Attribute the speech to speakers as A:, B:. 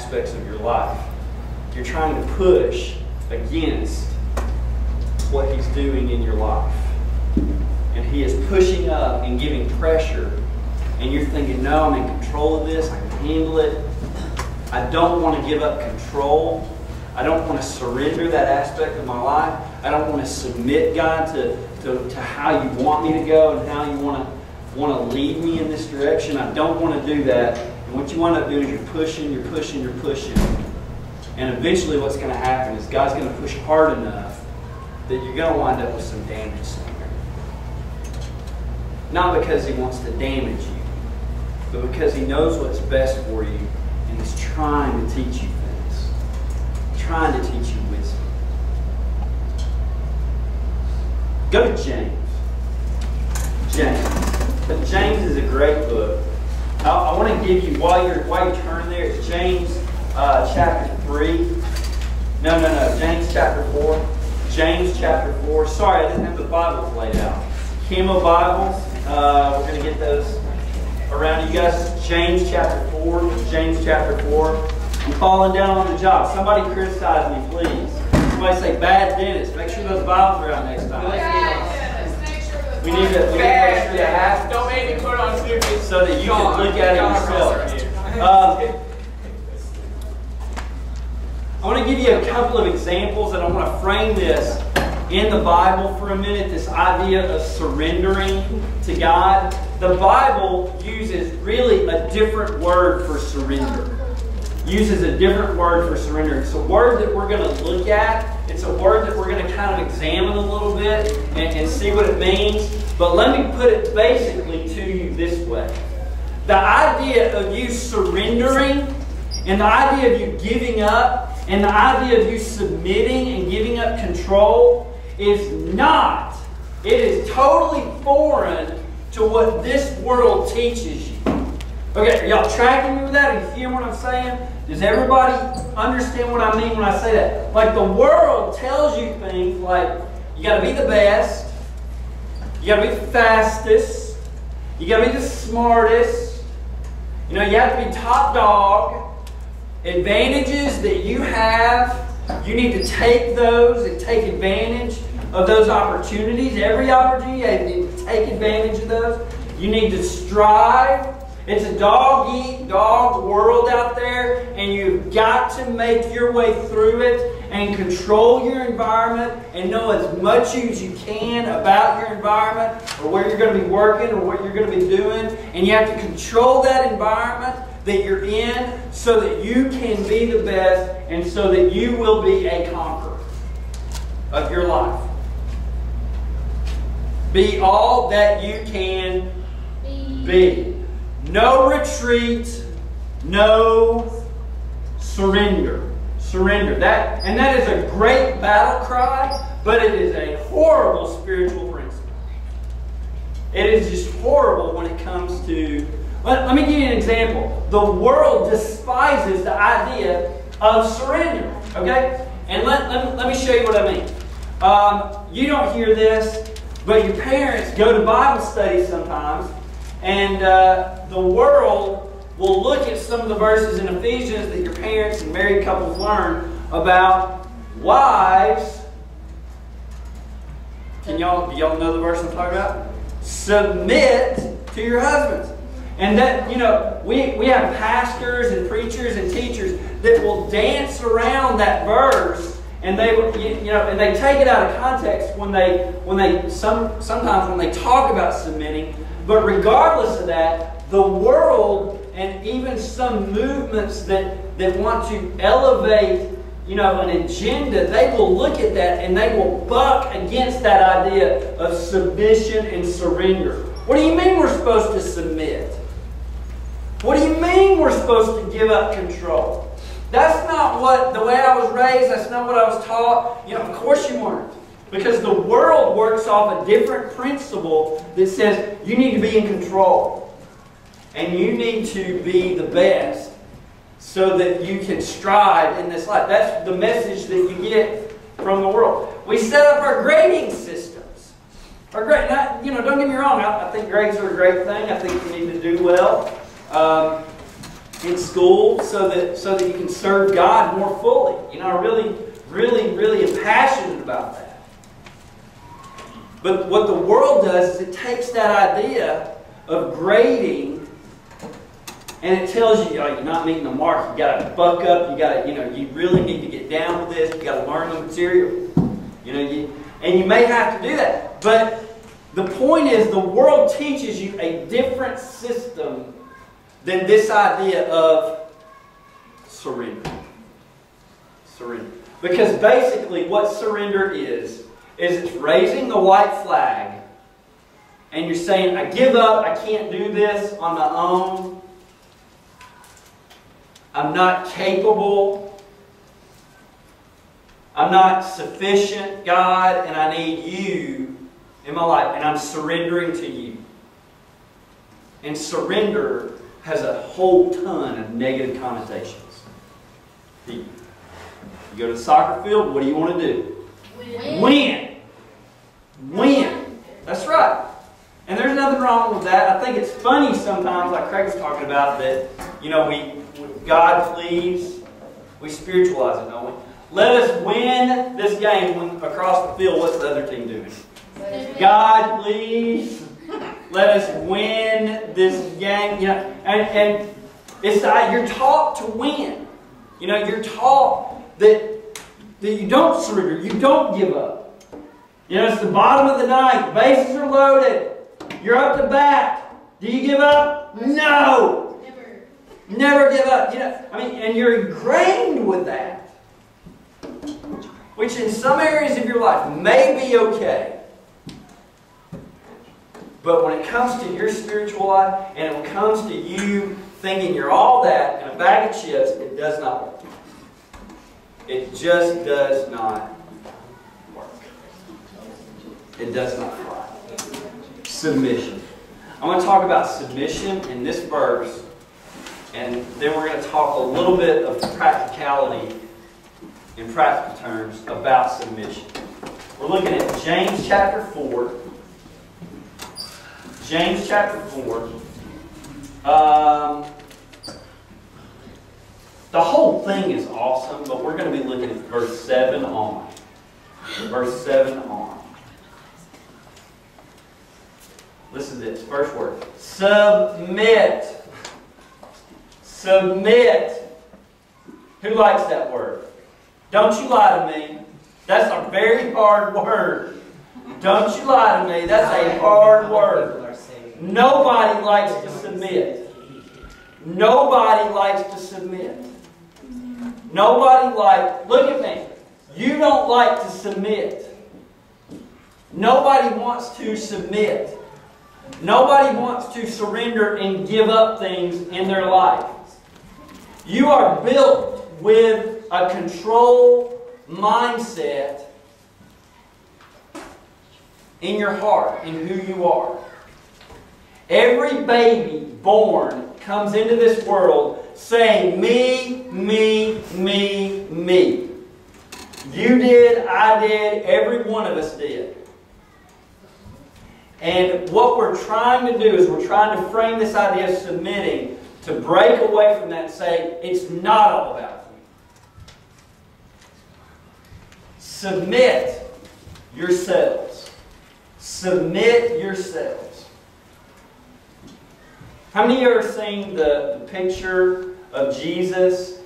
A: aspects of your life. You're trying to push against what He's doing in your life. And He is pushing up and giving pressure. And you're thinking, no, I'm in control of this. I can handle it. I don't want to give up control. I don't want to surrender that aspect of my life. I don't want to submit, God, to how you want me to go and how you want to lead me in this direction. I don't want to do that. And what you wind up doing is you're pushing. And eventually what's going to happen is God's going to push hard enough that you're going to wind up with some damage somewhere. Not because He wants to damage you, but because He knows what's best for you, and He's trying to teach you things. Trying to teach you wisdom. Go to James. James is a great book. I want to give you, while you're turning there, it's James chapter 3. No. James chapter 4. James chapter 4. Sorry, I didn't have the Bibles laid out. Camo Bibles. We're going to get those around you guys. James chapter 4. James chapter 4. I'm falling down on the job. Somebody criticize me, please. Somebody say, bad dentist. Make sure those Bibles are out next time. We need to make sure that happens.
B: Don't make me put on stupid.
A: So that you can look at it yourself. I want to give you a couple of examples, and I want to frame this in the Bible for a minute, this idea of surrendering to God. The Bible uses really a different word for surrender. Uses a different word for surrender. It's a word that we're going to look at. It's a word that we're going to kind of examine a little bit and see what it means. But let me put it basically to you this way. The idea of you surrendering and the idea of you giving up and the idea of you submitting and giving up control is not, it is totally foreign to what this world teaches you. Okay, are y'all tracking me with that? Are you hearing what I'm saying? Does everybody understand what I mean when I say that? Like, the world tells you things like, you got to be the best, you got to be the fastest, you got to be the smartest, you have to be top dog. Advantages that you have, you need to take those and take advantage of those opportunities. Every opportunity, you need to take advantage of those. You need to strive. It's a dog-eat-dog world out there, and you've got to make your way through it and control your environment and know as much as you can about your environment or where you're going to be working or what you're going to be doing. And you have to control that environment that you're in so that you can be the best and so that you will be a conqueror of your life. Be all that you can be. No retreat, no surrender. Surrender. That is a great battle cry, but it is a horrible spiritual principle. It is just horrible when it comes to... Let me give you an example. The world despises the idea of surrender. Okay? And let me show you what I mean. You don't hear this, but your parents go to Bible studies sometimes, and the world will look at some of the verses in Ephesians that your parents and married couples learn about wives. Do y'all know the verse I'm talking about? Submit to your husbands. And that, we have pastors and preachers and teachers that will dance around that verse, and they and they take it out of context sometimes when they talk about submitting. But regardless of that, the world and even some movements that want to elevate, an agenda, they will look at that and they will buck against that idea of submission and surrender. What do you mean we're supposed to submit? What do you mean we're supposed to give up control? That's not the way I was raised. That's not what I was taught. Of course you weren't. Because the world works off a different principle that says you need to be in control. And you need to be the best so that you can strive in this life. That's the message that you get from the world. We set up our grading systems. Don't get me wrong. I think grades are a great thing. I think you need to do well. in school so that you can serve God more fully. You know, I really am passionate about that. But what the world does is it takes that idea of grading and it tells you, oh, you're not meeting the mark. You got to buck up. You got to, you really need to get down with this. You got to learn the material. And you may have to do that. But the point is, the world teaches you a different system than this idea of surrender. Surrender. Because basically what surrender is it's raising the white flag and you're saying, I give up, I can't do this on my own. I'm not capable. I'm not sufficient, God, and I need you in my life. And I'm surrendering to you. And surrender has a whole ton of negative connotations. You go to the soccer field, what do you want to do? Win. Win. That's right. And there's nothing wrong with that. I think it's funny sometimes, like Craig was talking about, that, God please, we spiritualize it, don't we? Let us win this game. When across the field, what's the other team doing? God please, let us win this game. And it's you're taught to win. You're taught that you don't surrender, you don't give up. It's the bottom of the ninth, bases are loaded, you're up to bat. Do you give up? No. Never give up. And you're ingrained with that. Which in some areas of your life may be okay. But when it comes to your spiritual life, and when it comes to you thinking you're all that and a bag of chips, it does not work. It just does not work. It does not fly. Submission. I want to talk about submission in this verse, and then we're going to talk a little bit of practicality in practical terms about submission. We're looking at James chapter 4. James chapter 4. The whole thing is awesome, but we're going to be looking at verse 7 on. Verse 7 on. Listen to this. First word. Submit. Submit. Who likes that word? Don't you lie to me. That's a very hard word. Don't you lie to me. That's a hard word. Nobody likes to submit. Nobody likes to submit. Look at me. You don't like to submit. Nobody wants to submit. Nobody wants to surrender and give up things in their life. You are built with a control mindset in your heart, in who you are. Every baby born comes into this world saying, me, me, me, me. You did, I did, every one of us did. And what we're trying to do is we're trying to frame this idea of submitting to break away from that and say, it's not all about you. Submit yourselves. Submit yourselves. How many of you have ever seen the picture of Jesus